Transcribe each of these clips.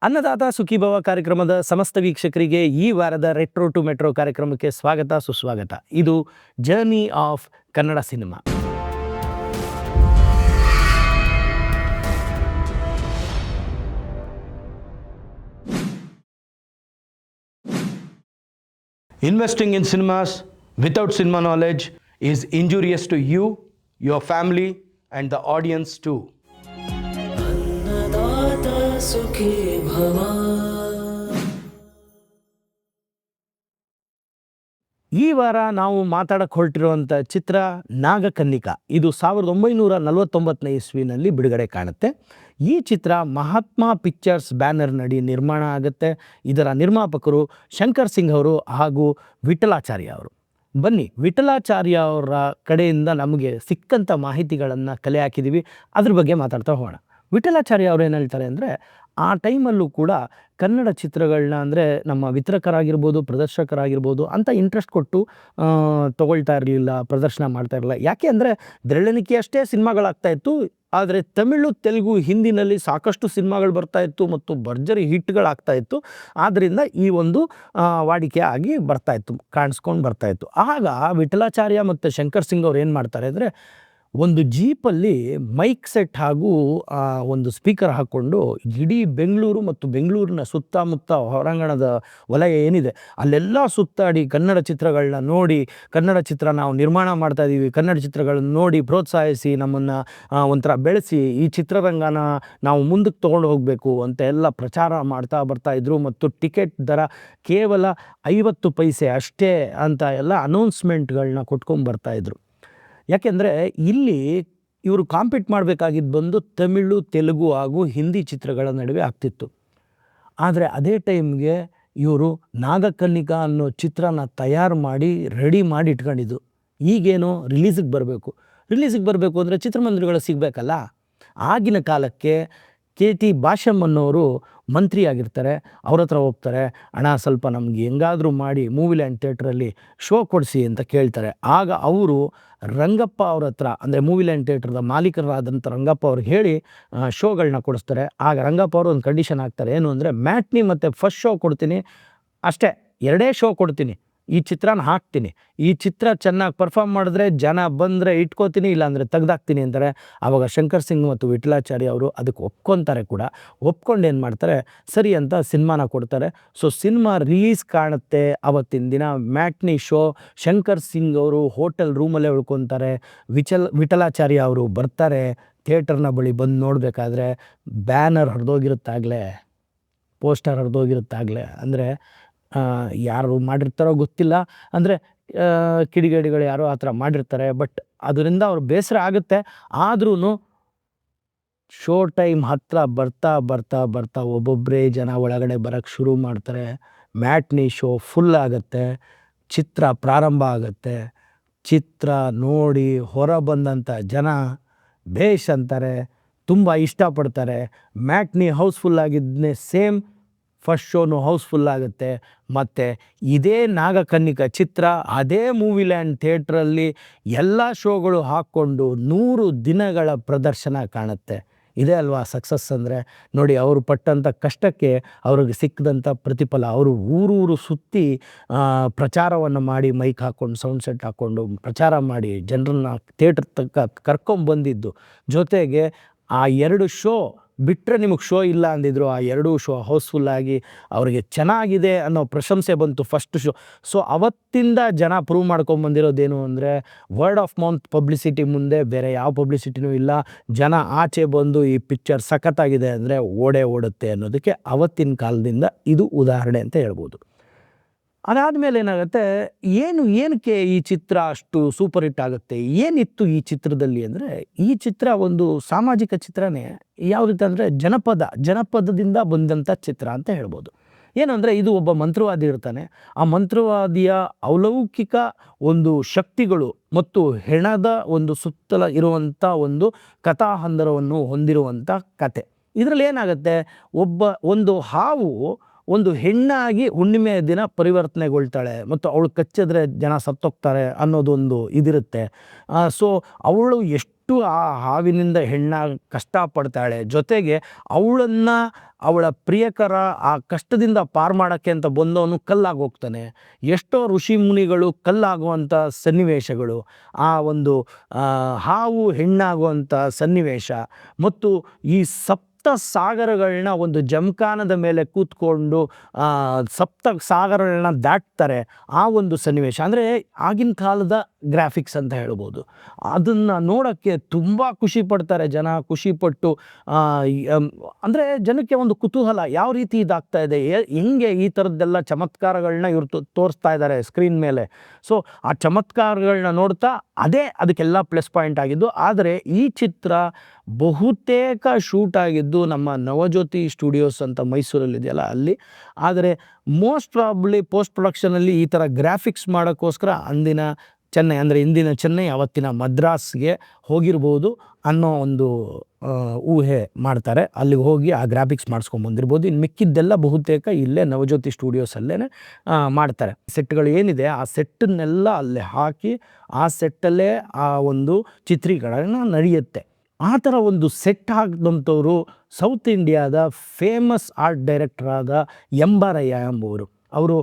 ಅನ್ನದಾತ ಸುಖೀಭವ ಕಾರ್ಯಕ್ರಮದ ಸಮಸ್ತ ವೀಕ್ಷಕರಿಗೆ ಈ ವಾರದ ರೆಟ್ರೋ ಟು ಮೆಟ್ರೋ ಕಾರ್ಯಕ್ರಮಕ್ಕೆ ಸ್ವಾಗತ ಸುಸ್ವಾಗತ. ಇದು journey of Kannada cinema. Investing in cinemas without cinema knowledge is injurious to you, your family, and the audience too. ಅನ್ನದಾತ ಸುಖೀ ಭವ. ಈ ವಾರ ನಾವು ಮಾತಾಡಕ್ಕೆ ಹೊರಟಿರುವಂಥ ಚಿತ್ರ ನಾಗಕನ್ನಿಕಾ. ಇದು 1949ನೇ ಇಸ್ವಿನಲ್ಲಿ ಬಿಡುಗಡೆ ಕಾಣುತ್ತೆ. ಈ ಚಿತ್ರ ಮಹಾತ್ಮ ಪಿಕ್ಚರ್ಸ್ ಬ್ಯಾನರ್ನಡಿ ನಿರ್ಮಾಣ ಆಗುತ್ತೆ. ಇದರ ನಿರ್ಮಾಪಕರು ಶಂಕರ್ ಸಿಂಗ್ ಅವರು ಹಾಗೂ ವಿಠಲಾಚಾರ್ಯ ಅವರು. ಬನ್ನಿ, ವಿಠಲಾಚಾರ್ಯ ಅವರ ಕಡೆಯಿಂದ ನಮಗೆ ಸಿಕ್ಕಂಥ ಮಾಹಿತಿಗಳನ್ನು ಕಲೆ ಹಾಕಿದ್ದೀವಿ, ಅದ್ರ ಬಗ್ಗೆ ಮಾತಾಡ್ತಾ ಹೋಗೋಣ. ವಿಠಲಾಚಾರ್ಯ ಅವರು ಏನು ಹೇಳ್ತಾರೆ ಅಂದರೆ, ಆ ಟೈಮಲ್ಲೂ ಕೂಡ ಕನ್ನಡ ಚಿತ್ರಗಳನ್ನ ಅಂದರೆ ನಮ್ಮ ವಿತರಕರಾಗಿರ್ಬೋದು, ಪ್ರದರ್ಶಕರಾಗಿರ್ಬೋದು ಅಂತ ಇಂಟ್ರೆಸ್ಟ್ ಕೊಟ್ಟು ತೊಗೊಳ್ತಾ ಇರಲಿಲ್ಲ, ಪ್ರದರ್ಶನ ಮಾಡ್ತಾ ಇರಲಿಲ್ಲ. ಯಾಕೆ ಅಂದರೆ ಬೆರಳೆಣಿಕೆಯಷ್ಟೇ ಸಿನಿಮಾಗಳಾಗ್ತಾಯಿತ್ತು. ಆದರೆ ತಮಿಳು, ತೆಲುಗು, ಹಿಂದಿನಲ್ಲಿ ಸಾಕಷ್ಟು ಸಿನಿಮಾಗಳು ಬರ್ತಾಯಿತ್ತು ಮತ್ತು ಭರ್ಜರಿ ಹಿಟ್ಗಳಾಗ್ತಾಯಿತ್ತು. ಆದ್ದರಿಂದ ಈ ಒಂದು ವಾಡಿಕೆ ಆಗಿ ಬರ್ತಾಯಿತ್ತು, ಕಾಣಿಸ್ಕೊಂಡು ಬರ್ತಾಯಿತ್ತು. ಆಗ ವಿಠಲಾಚಾರ್ಯ ಮತ್ತು ಶಂಕರ್ ಸಿಂಗ್ ಅವ್ರು ಏನು ಮಾಡ್ತಾರೆ ಅಂದರೆ, ಒಂದು ಜೀಪಲ್ಲಿ ಮೈಕ್ ಸೆಟ್ ಹಾಗೂ ಒಂದು ಸ್ಪೀಕರ್ ಹಾಕ್ಕೊಂಡು ಇಡೀ ಬೆಂಗಳೂರು ಮತ್ತು ಬೆಂಗಳೂರಿನ ಸುತ್ತಮುತ್ತ ಹೊರಾಂಗಣದ ವಲಯ ಏನಿದೆ ಅಲ್ಲೆಲ್ಲ ಸುತ್ತಾಡಿ ಕನ್ನಡ ಚಿತ್ರಗಳನ್ನ ನೋಡಿ, ಕನ್ನಡ ಚಿತ್ರ ನಾವು ನಿರ್ಮಾಣ ಮಾಡ್ತಾಯಿದ್ದೀವಿ, ಕನ್ನಡ ಚಿತ್ರಗಳನ್ನು ನೋಡಿ ಪ್ರೋತ್ಸಾಹಿಸಿ ನಮ್ಮನ್ನು ಒಂಥರ ಬೆಳೆಸಿ ಈ ಚಿತ್ರರಂಗನ ನಾವು ಮುಂದಕ್ಕೆ ತೊಗೊಂಡು ಹೋಗಬೇಕು ಅಂತ ಎಲ್ಲ ಪ್ರಚಾರ ಮಾಡ್ತಾ ಬರ್ತಾಯಿದ್ರು. ಮತ್ತು ಟಿಕೆಟ್ ದರ ಕೇವಲ 50 ಪೈಸೆ ಅಷ್ಟೇ ಅಂತ ಎಲ್ಲ ಅನೌನ್ಸ್ಮೆಂಟ್ಗಳನ್ನ ಕೊಟ್ಕೊಂಡು ಬರ್ತಾಯಿದ್ರು. ಯಾಕೆಂದರೆ ಇಲ್ಲಿ ಇವರು ಕಾಂಪೀಟ್ ಮಾಡಬೇಕಾಗಿದ್ದು ಬಂದು ತಮಿಳು, ತೆಲುಗು ಹಾಗೂ ಹಿಂದಿ ಚಿತ್ರಗಳ ನಡುವೆ ಆಗ್ತಿತ್ತು. ಆದರೆ ಅದೇ ಟೈಮ್ಗೆ ಇವರು ನಾಗಕನ್ನಿಕಾ ಅನ್ನೋ ಚಿತ್ರನ ತಯಾರು ಮಾಡಿ ರೆಡಿ ಮಾಡಿ ಇಟ್ಕೊಂಡಿದ್ದು. ಈಗೇನೋ ರಿಲೀಸಿಗೆ ಬರಬೇಕು ಅಂದರೆ ಚಿತ್ರಮಂದಿರಗಳು ಸಿಗಬೇಕಲ್ಲ. ಆಗಿನ ಕಾಲಕ್ಕೆ KT ಭಾಷ್ಯಂ ಅನ್ನೋರು ಮಂತ್ರಿ ಆಗಿರ್ತಾರೆ. ಅವ್ರ ಹತ್ರ ಹೋಗ್ತಾರೆ, ಅಣ್ಣ ಸ್ವಲ್ಪ ನಮ್ಗೆ ಹೆಂಗಾದರೂ ಮಾಡಿ ಮೂವಿ ಲ್ಯಾಂಡ್ ಥಿಯೇಟ್ರಲ್ಲಿ ಶೋ ಕೊಡಿಸಿ ಅಂತ ಕೇಳ್ತಾರೆ. ಆಗ ಅವರು ರಂಗಪ್ಪ ಅವ್ರ ಹತ್ರ, ಅಂದರೆ ಮೂವಿ ಲ್ಯಾಂಡ್ ಥಿಯೇಟ್ರದ ಮಾಲೀಕರಾದಂಥ ರಂಗಪ್ಪ ಅವ್ರಿಗೆ ಹೇಳಿ ಶೋಗಳನ್ನ ಕೊಡಿಸ್ತಾರೆ. ಆಗ ರಂಗಪ್ಪ ಅವರು ಒಂದು ಕಂಡೀಷನ್ ಹಾಕ್ತಾರೆ, ಏನು ಅಂದರೆ ಮ್ಯಾಟ್ನಿ ಮತ್ತು ಫಸ್ಟ್ ಶೋ ಕೊಡ್ತೀನಿ ಅಷ್ಟೇ, 2 ಶೋ ಕೊಡ್ತೀನಿ, ಈ ಚಿತ್ರನ ಹಾಕ್ತೀನಿ, ಈ ಚಿತ್ರ ಚೆನ್ನಾಗಿ ಪರ್ಫಾರ್ಮ್ ಮಾಡಿದ್ರೆ ಜನ ಬಂದರೆ ಇಟ್ಕೋತೀನಿ, ಇಲ್ಲಾಂದರೆ ತೆಗ್ದಾಕ್ತೀನಿ ಅಂತಾರೆ. ಆವಾಗ ಶಂಕರ್ ಸಿಂಗ್ ಮತ್ತು ವಿಠಲಾಚಾರ್ಯ ಅವರು ಅದಕ್ಕೆ ಒಪ್ಕೊತಾರೆ ಕೂಡ. ಒಪ್ಕೊಂಡು ಏನು ಮಾಡ್ತಾರೆ, ಸರಿ ಅಂತ ಸಿನಿಮಾನ ಕೊಡ್ತಾರೆ. ಸೊ ಸಿನಿಮಾ ರಿಲೀಸ್ ಕಾಣುತ್ತೆ ಅವತ್ತಿನ ದಿನ ಮ್ಯಾಟ್ನಿ ಶೋ. ಶಂಕರ್ ಸಿಂಗ್ ಅವರು ಹೋಟೆಲ್ ರೂಮಲ್ಲೇ ಉಳ್ಕೊತಾರೆ. ವಿಠಲಾಚಾರ್ಯ ಅವರು ಬರ್ತಾರೆ ಥಿಯೇಟರ್ನ ಬಳಿ. ಬಂದು ನೋಡಬೇಕಾದ್ರೆ ಬ್ಯಾನರ್ ಹರಿದೋಗಿರುತ್ತಾಗಲೇ, ಪೋಸ್ಟರ್ ಹರಿದೋಗಿರುತ್ತಾಗಲೇ, ಅಂದರೆ ಯಾರು ಮಾಡಿರ್ತಾರೋ ಗೊತ್ತಿಲ್ಲ, ಅಂದರೆ ಕಿಡಿಗೇಡಿಗಳು ಯಾರೋ ಆ ಥರ ಮಾಡಿರ್ತಾರೆ. ಬಟ್ ಅದರಿಂದ ಅವ್ರು ಬೇಸರ ಆಗುತ್ತೆ. ಆದ್ರೂ ಶೋ ಟೈಮ್ ಹತ್ರ ಬರ್ತಾ ಬರ್ತಾ ಬರ್ತಾ ಒಬ್ಬೊಬ್ಬರೇ ಜನ ಒಳಗಡೆ ಬರೋಕ್ಕೆ ಶುರು ಮಾಡ್ತಾರೆ. ಮ್ಯಾಟ್ನಿ ಶೋ ಫುಲ್ ಆಗುತ್ತೆ. ಚಿತ್ರ ಪ್ರಾರಂಭ ಆಗುತ್ತೆ. ಚಿತ್ರ ನೋಡಿ ಹೊರ ಬಂದಂಥ ಜನ ಬೇಷ್ ಅಂತಾರೆ, ತುಂಬ ಇಷ್ಟಪಡ್ತಾರೆ. ಮ್ಯಾಟ್ನಿ ಹೌಸ್ಫುಲ್ ಆಗಿದ್ದನ್ನೇ ಸೇಮ್ ಫಸ್ಟ್ ಶೋನು ಹೌಸ್ಫುಲ್ ಆಗುತ್ತೆ. ಮತ್ತು ಇದೇ ನಾಗಕನ್ನಿಕಾ ಚಿತ್ರ ಅದೇ ಮೂವಿ ಲ್ಯಾಂಡ್ ಥಿಯೇಟ್ರಲ್ಲಿ ಎಲ್ಲ ಶೋಗಳು ಹಾಕ್ಕೊಂಡು 100 ದಿನಗಳ ಪ್ರದರ್ಶನ ಕಾಣುತ್ತೆ. ಇದೇ ಅಲ್ವಾ ಸಕ್ಸಸ್ ಅಂದರೆ. ನೋಡಿ, ಅವರು ಪಟ್ಟಂಥ ಕಷ್ಟಕ್ಕೆ ಅವ್ರಿಗೆ ಸಿಕ್ಕಿದಂಥ ಪ್ರತಿಫಲ. ಅವರು ಊರೂರು ಸುತ್ತಿ ಪ್ರಚಾರವನ್ನು ಮಾಡಿ, ಮೈಕ್ ಹಾಕ್ಕೊಂಡು, ಸೌಂಡ್ ಸೆಟ್ ಹಾಕ್ಕೊಂಡು ಪ್ರಚಾರ ಮಾಡಿ ಜನರನ್ನ ಥಿಯೇಟ್ರ್ ತನಕ ಕರ್ಕೊಂಬಂದಿದ್ದು. ಜೊತೆಗೆ ಆ 2 ಶೋ ಬಿಟ್ಟರೆ ನಿಮಗೆ ಶೋ ಇಲ್ಲ ಅಂದಿದ್ರು. ಆ 2 ಶೋ ಹೌಸ್ಫುಲ್ಲಾಗಿ ಅವರಿಗೆ ಚೆನ್ನಾಗಿದೆ ಅನ್ನೋ ಪ್ರಶಂಸೆ ಬಂತು ಫಸ್ಟ್ ಶೋ. ಸೊ ಅವತ್ತಿಂದ ಜನ ಪ್ರೂವ್ ಮಾಡ್ಕೊಂಬಂದಿರೋದೇನು ಅಂದರೆ, ವರ್ಡ್ ಆಫ್ ಮೌತ್ ಪಬ್ಲಿಸಿಟಿ ಮುಂದೆ ಬೇರೆ ಯಾವ ಪಬ್ಲಿಸಿಟಿನೂ ಇಲ್ಲ. ಜನ ಆಚೆ ಬಂದು ಈ ಪಿಕ್ಚರ್ ಸಖತ್ತಾಗಿದೆ ಅಂದರೆ ಓಡುತ್ತೆ ಅನ್ನೋದಕ್ಕೆ ಅವತ್ತಿನ ಕಾಲದಿಂದ ಇದು ಉದಾಹರಣೆ ಅಂತ ಹೇಳ್ಬೋದು. ಅದಾದಮೇಲೆ ಏನಾಗುತ್ತೆ, ಏನಕ್ಕೆ ಈ ಚಿತ್ರ ಅಷ್ಟು ಸೂಪರ್ ಹಿಟ್ ಆಗುತ್ತೆ, ಏನಿತ್ತು ಈ ಚಿತ್ರದಲ್ಲಿ ಅಂದರೆ, ಈ ಚಿತ್ರ ಒಂದು ಸಾಮಾಜಿಕ ಚಿತ್ರನೇ. ಯಾವ ರೀತಿ ಅಂದರೆ ಜನಪದದಿಂದ ಬಂದಂಥ ಚಿತ್ರ ಅಂತ ಹೇಳ್ಬೋದು. ಏನು ಅಂದರೆ, ಇದು ಒಬ್ಬ ಮಂತ್ರವಾದಿ ಇರ್ತಾನೆ. ಆ ಮಂತ್ರವಾದಿಯ ಅಲೌಕಿಕ ಒಂದು ಶಕ್ತಿಗಳು ಮತ್ತು ಹೆಣದ ಒಂದು ಸುತ್ತಲ ಇರುವಂಥ ಒಂದು ಕಥಾಹಂದರವನ್ನು ಹೊಂದಿರುವಂಥ ಕತೆ. ಇದರಲ್ಲಿ ಏನಾಗುತ್ತೆ, ಒಂದು ಹಾವು ಒಂದು ಹೆಣ್ಣಾಗಿ ಹುಣ್ಣಿಮೆಯ ದಿನ ಪರಿವರ್ತನೆಗೊಳ್ತಾಳೆ ಮತ್ತು ಅವಳು ಕಚ್ಚಿದ್ರೆ ಜನ ಸತ್ತೋಗ್ತಾರೆ ಅನ್ನೋದೊಂದು ಇದಿರುತ್ತೆ. ಸೊ ಅವಳು ಎಷ್ಟು ಎಷ್ಟು ಆ ಹಾವಿನಿಂದ ಹೆಣ್ಣ ಕಷ್ಟಪಡ್ತಾಳೆ, ಜೊತೆಗೆ ಅವಳ ಪ್ರಿಯಕರ ಆ ಕಷ್ಟದಿಂದ ಪಾರು ಮಾಡೋಕ್ಕೆ ಅಂತ ಬಂದವನು ಕಲ್ಲಾಗಿ ಹೋಗ್ತಾನೆ. ಎಷ್ಟೋ ಋಷಿ ಮುನಿಗಳು ಕಲ್ಲಾಗುವಂಥ ಸನ್ನಿವೇಶಗಳು, ಆ ಒಂದು ಹಾವು ಹೆಣ್ಣಾಗುವಂಥ ಸನ್ನಿವೇಶ, ಮತ್ತು ಈ ಸಪ್ತ ಸಾಗರಗಳನ್ನ ಒಂದು ಜಮಖಾನದ ಮೇಲೆ ಕೂತ್ಕೊಂಡು ಸಪ್ತ ಸಾಗರಗಳನ್ನ ದಾಟ್ತಾರೆ. ಆ ಒಂದು ಸನ್ನಿವೇಶ ಅಂದರೆ ಆಗಿನ ಕಾಲದ ಗ್ರಾಫಿಕ್ಸ್ ಅಂತ ಹೇಳ್ಬೋದು. ಅದನ್ನು ನೋಡೋಕ್ಕೆ ತುಂಬ ಖುಷಿ ಪಡ್ತಾರೆ ಜನ. ಖುಷಿಪಟ್ಟು ಅಂದರೆ ಜನಕ್ಕೆ ಒಂದು ಕುತೂಹಲ, ಯಾವ ರೀತಿ ಇದಾಗ್ತಾ ಇದೆ, ಹೆಂಗೆ ಈ ಥರದ್ದೆಲ್ಲ ಚಮತ್ಕಾರಗಳನ್ನ ಇವ್ರು ತೋರಿಸ್ತಾ ಇದ್ದಾರೆ ಸ್ಕ್ರೀನ್ ಮೇಲೆ. ಸೊ ಆ ಚಮತ್ಕಾರಗಳನ್ನ ನೋಡ್ತಾ ಅದಕ್ಕೆಲ್ಲ ಪ್ಲಸ್ ಪಾಯಿಂಟ್ ಆಗಿದ್ದು. ಆದರೆ ಈ ಚಿತ್ರ ಬಹುತೇಕ ಶೂಟ್ ಆಗಿದ್ದು ನಮ್ಮ ನವಜ್ಯೋತಿ ಸ್ಟುಡಿಯೋಸ್ ಅಂತ ಮೈಸೂರಲ್ಲಿದೆಯಲ್ಲ ಅಲ್ಲಿ. ಆದರೆ ಮೋಸ್ಟ್ ಪ್ರಾಬ್ಲಿ ಪೋಸ್ಟ್ ಪ್ರೊಡಕ್ಷನಲ್ಲಿ ಈ ಥರ ಗ್ರಾಫಿಕ್ಸ್ ಮಾಡೋಕ್ಕೋಸ್ಕರ ಅಂದಿನ ಚೆನ್ನೈ ಅಂದರೆ ಇಂದಿನ ಚೆನ್ನೈ ಅವತ್ತಿನ ಮದ್ರಾಸ್ಗೆ ಹೋಗಿರ್ಬೋದು ಅನ್ನೋ ಒಂದು ಊಹೆ ಮಾಡ್ತಾರೆ. ಅಲ್ಲಿಗೆ ಹೋಗಿ ಆ ಗ್ರಾಫಿಕ್ಸ್ ಮಾಡಿಸ್ಕೊಂಬಂದಿರ್ಬೋದು. ಇನ್ನು ಮಿಕ್ಕಿದ್ದೆಲ್ಲ ಬಹುತೇಕ ಇಲ್ಲೇ ನವಜ್ಯೋತಿ ಸ್ಟುಡಿಯೋಸಲ್ಲೇ ಮಾಡ್ತಾರೆ. ಸೆಟ್ಗಳು ಏನಿದೆ ಆ ಸೆಟ್ಟನ್ನೆಲ್ಲ ಅಲ್ಲೇ ಹಾಕಿ ಆ ಸೆಟ್ಟಲ್ಲೇ ಆ ಒಂದು ಚಿತ್ರೀಕರಣ ನಡೆಯುತ್ತೆ. ಆ ಥರ ಒಂದು ಸೆಟ್ ಹಾಕಿದಂಥವ್ರು ಸೌತ್ ಇಂಡಿಯಾದ ಫೇಮಸ್ ಆರ್ಟ್ ಡೈರೆಕ್ಟರ್ ಆದ ಎಂಬಾರಯ್ಯ ಎಂಬುವರು. ಅವರು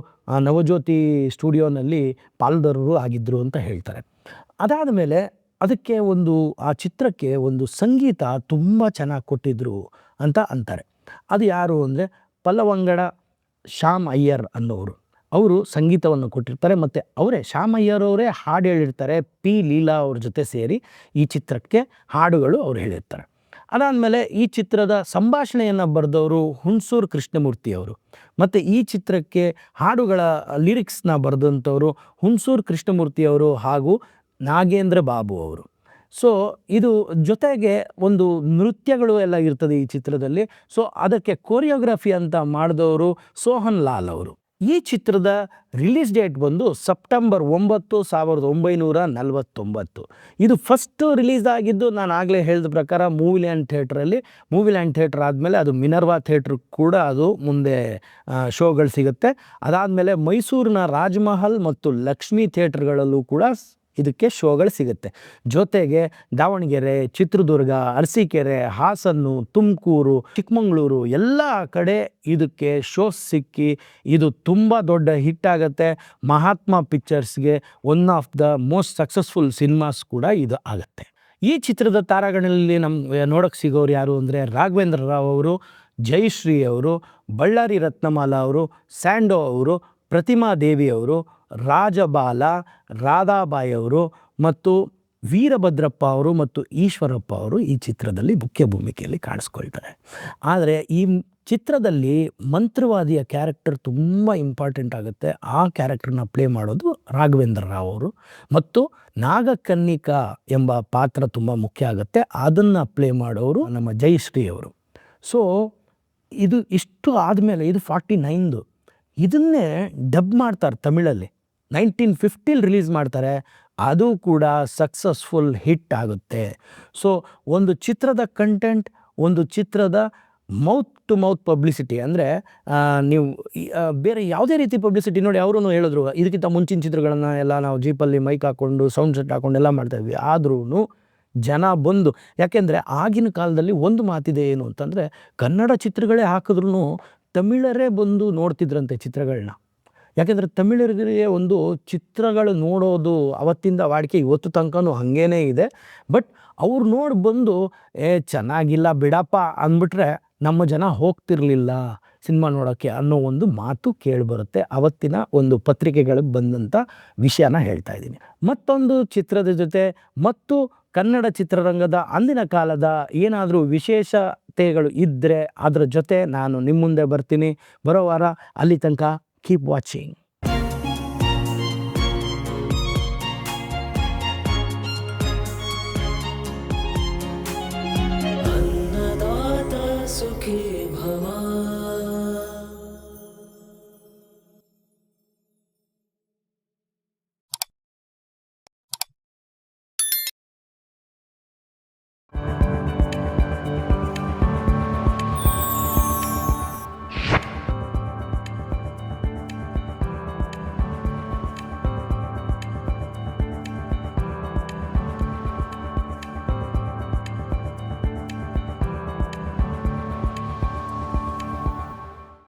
ನವಜ್ಯೋತಿ ಸ್ಟುಡಿಯೋನಲ್ಲಿ ಪಾಲ್ದಾರರು ಆಗಿದ್ದರು ಅಂತ ಹೇಳ್ತಾರೆ. ಅದಾದ ಮೇಲೆ ಅದಕ್ಕೆ ಆ ಚಿತ್ರಕ್ಕೆ ಒಂದು ಸಂಗೀತ ತುಂಬ ಚೆನ್ನಾಗಿ ಕೊಟ್ಟಿದ್ರು ಅಂತ ಅಂತಾರೆ. ಅದು ಯಾರು ಅಂದರೆ ಪಲ್ಲವಂಗಡ ಶ್ಯಾಮ್ ಅಯ್ಯರ್ ಅನ್ನೋರು. ಅವರು ಸಂಗೀತವನ್ನು ಕೊಟ್ಟಿರ್ತಾರೆ ಮತ್ತು ಶ್ಯಾಮ್ ಅಯ್ಯರ್ ಅವರೇ ಹಾಡು ಹೇಳಿರ್ತಾರೆ. ಪಿ ಲೀಲಾ ಅವ್ರ ಜೊತೆ ಸೇರಿ ಈ ಚಿತ್ರಕ್ಕೆ ಹಾಡುಗಳು ಅವ್ರು ಹೇಳಿರ್ತಾರೆ. ಅದಾದಮೇಲೆ ಈ ಚಿತ್ರದ ಸಂಭಾಷಣೆಯನ್ನು ಬರೆದವರು ಹುಣಸೂರು ಕೃಷ್ಣಮೂರ್ತಿ ಅವರು, ಮತ್ತು ಈ ಚಿತ್ರಕ್ಕೆ ಹಾಡುಗಳ ಲಿರಿಕ್ಸ್ನ ಬರೆದಂಥವರು ಹುಣಸೂರು ಕೃಷ್ಣಮೂರ್ತಿ ಅವರು ಹಾಗೂ ನಾಗೇಂದ್ರ ಬಾಬು ಅವರು. ಸೊ ಇದು ಜೊತೆಗೆ ಒಂದು ನೃತ್ಯಗಳು ಎಲ್ಲ ಇರ್ತದೆ ಈ ಚಿತ್ರದಲ್ಲಿ. ಸೊ ಅದಕ್ಕೆ ಕೊರಿಯೋಗ್ರಫಿ ಅಂತ ಮಾಡಿದವರು ಸೋಹನ್ ಲಾಲ್ ಅವರು. ಈ ಚಿತ್ರದ ರಿಲೀಸ್ ಡೇಟ್ ಬಂದು ಸೆಪ್ಟೆಂಬರ್ 9, 1949. ಇದು ಫಸ್ಟ್ ರಿಲೀಸ್ ಆಗಿದ್ದು ನಾನು ಆಗಲೇ ಹೇಳಿದ ಪ್ರಕಾರ ಮೂವಿ ಲ್ಯಾಂಡ್ ಥಿಯೇಟ್ರಲ್ಲಿ. ಮೂವಿ ಲ್ಯಾಂಡ್ ಥಿಯೇಟ್ರ್ ಆದಮೇಲೆ ಅದು ಮಿನರ್ವಾ ಥಿಯೇಟ್ರ್ ಕೂಡ ಅದು ಮುಂದೆ ಶೋಗಳು ಸಿಗುತ್ತೆ. ಅದಾದಮೇಲೆ ಮೈಸೂರಿನ ರಾಜ್ಮಹಲ್ ಮತ್ತು ಲಕ್ಷ್ಮೀ ಥಿಯೇಟ್ರ್ಗಳಲ್ಲೂ ಕೂಡ ಇದಕ್ಕೆ ಶೋಗಳು ಸಿಗುತ್ತೆ. ಜೊತೆಗೆ ದಾವಣಗೆರೆ, ಚಿತ್ರದುರ್ಗ, ಅರಸೀಕೆರೆ, ಹಾಸನ್ನು, ತುಮಕೂರು, ಚಿಕ್ಕಮಗಳೂರು ಎಲ್ಲ ಕಡೆ ಇದಕ್ಕೆ ಶೋಸ್ ಸಿಕ್ಕಿ ಇದು ತುಂಬ ದೊಡ್ಡ ಹಿಟ್ ಆಗುತ್ತೆ. ಮಹಾತ್ಮ ಪಿಕ್ಚರ್ಸ್ಗೆ one of the most successful cinemas ಕೂಡ ಇದು ಆಗುತ್ತೆ. ಈ ಚಿತ್ರದ ತಾರಾಗಣದಲ್ಲಿ ನಮ್ಗೆ ನೋಡೋಕ್ಕೆ ಸಿಗೋರು ಯಾರು ಅಂದರೆ ರಾಘವೇಂದ್ರ ರಾವ್ ಅವರು, ಜಯಶ್ರೀ ಅವರು, ಬಳ್ಳಾರಿ ರತ್ನಮಾಲಾ ಅವರು, ಸ್ಯಾಂಡೋ ಅವರು, ಪ್ರತಿಮಾ ದೇವಿ ಅವರು, ರಾಜಬಾಲ, ರಾಧಾಬಾಯಿ ಅವರು ಮತ್ತು ವೀರಭದ್ರಪ್ಪ ಅವರು ಮತ್ತು ಈಶ್ವರಪ್ಪ ಅವರು ಈ ಚಿತ್ರದಲ್ಲಿ ಮುಖ್ಯ ಭೂಮಿಕೆಯಲ್ಲಿ ಕಾಣಿಸ್ಕೊಳ್ತಾರೆ. ಆದರೆ ಈ ಚಿತ್ರದಲ್ಲಿ ಮಂತ್ರವಾದಿಯ ಕ್ಯಾರೆಕ್ಟರ್ ತುಂಬ ಇಂಪಾರ್ಟೆಂಟ್ ಆಗುತ್ತೆ. ಆ ಕ್ಯಾರೆಕ್ಟರ್ನ ಪ್ಲೇ ಮಾಡೋದು ರಾಘವೇಂದ್ರ ರಾವ್ ಅವರು, ಮತ್ತು ನಾಗಕನ್ನಿಕಾ ಎಂಬ ಪಾತ್ರ ತುಂಬ ಮುಖ್ಯ ಆಗುತ್ತೆ. ಅದನ್ನು ಪ್ಲೇ ಮಾಡೋರು ನಮ್ಮ ಜಯಶ್ರೀ ಅವರು. ಸೊ ಇಷ್ಟು ಆದಮೇಲೆ ಇದು 49. ಇದನ್ನೇ ಡಬ್ ಮಾಡ್ತಾರೆ ತಮಿಳಲ್ಲಿ. 1950 ರಿಲೀಸ್ ಮಾಡ್ತಾರೆ. ಅದು ಕೂಡ ಸಕ್ಸಸ್ಫುಲ್ ಹಿಟ್ ಆಗುತ್ತೆ. ಸೊ ಒಂದು ಚಿತ್ರದ ಕಂಟೆಂಟ್, ಒಂದು ಚಿತ್ರದ ಮೌತ್ ಟು ಮೌತ್ ಪಬ್ಲಿಸಿಟಿ ಅಂದರೆ ನೀವು ಬೇರೆ ಯಾವುದೇ ರೀತಿ ಪಬ್ಲಿಸಿಟಿ ನೋಡಿ. ಅವರು ಹೇಳಿದ್ರು ಇದಕ್ಕಿಂತ ಮುಂಚಿನ ಚಿತ್ರಗಳನ್ನು ಎಲ್ಲ ನಾವು ಜೀಪಲ್ಲಿ ಮೈಕ್ ಹಾಕ್ಕೊಂಡು ಸೌಂಡ್ ಸೆಟ್ ಹಾಕ್ಕೊಂಡೆಲ್ಲ ಮಾಡ್ತಾಯಿದ್ವಿ. ಆದ್ರೂ ಜನ ಬಂದು, ಯಾಕೆಂದರೆ ಆಗಿನ ಕಾಲದಲ್ಲಿ ಒಂದು ಮಾತಿದೆ ಏನು ಅಂತಂದರೆ, ಕನ್ನಡ ಚಿತ್ರಗಳೇ ಹಾಕಿದ್ರೂ ತಮಿಳರೇ ಬಂದು ನೋಡ್ತಿದ್ರಂತೆ ಚಿತ್ರಗಳನ್ನ. ಯಾಕೆಂದರೆ ತಮಿಳರಿಗೆ ಒಂದು ಚಿತ್ರಗಳು ನೋಡೋದು ಅವತ್ತಿಂದ ವಾಡಿಕೆ, ಇವತ್ತು ತನಕನೂ ಹಾಗೇ ಇದೆ. ಬಟ್ ಅವ್ರು ನೋಡಿ ಬಂದು ಚೆನ್ನಾಗಿಲ್ಲ ಬಿಡಪ್ಪ ಅಂದ್ಬಿಟ್ರೆ ನಮ್ಮ ಜನ ಹೋಗ್ತಿರ್ಲಿಲ್ಲ ಸಿನಿಮಾ ನೋಡೋಕ್ಕೆ ಅನ್ನೋ ಒಂದು ಮಾತು ಕೇಳಿಬರುತ್ತೆ. ಅವತ್ತಿನ ಒಂದು ಪತ್ರಿಕೆಗಳಿಗೆ ಬಂದಂಥ ವಿಷಯನ ಹೇಳ್ತಾ ಇದ್ದೀನಿ. ಮತ್ತೊಂದು ಚಿತ್ರದ ಜೊತೆ ಮತ್ತು ಕನ್ನಡ ಚಿತ್ರರಂಗದ ಅಂದಿನ ಕಾಲದ ಏನಾದರೂ ವಿಶೇಷತೆಗಳು ಇದ್ದರೆ ಅದರ ಜೊತೆ ನಾನು ನಿಮ್ಮ ಮುಂದೆ ಬರ್ತೀನಿ ಬರೋ ವಾರ. ಅಲ್ಲಿ ತನಕ ಕೀಪ್ ವಾಚಿಂಗ್.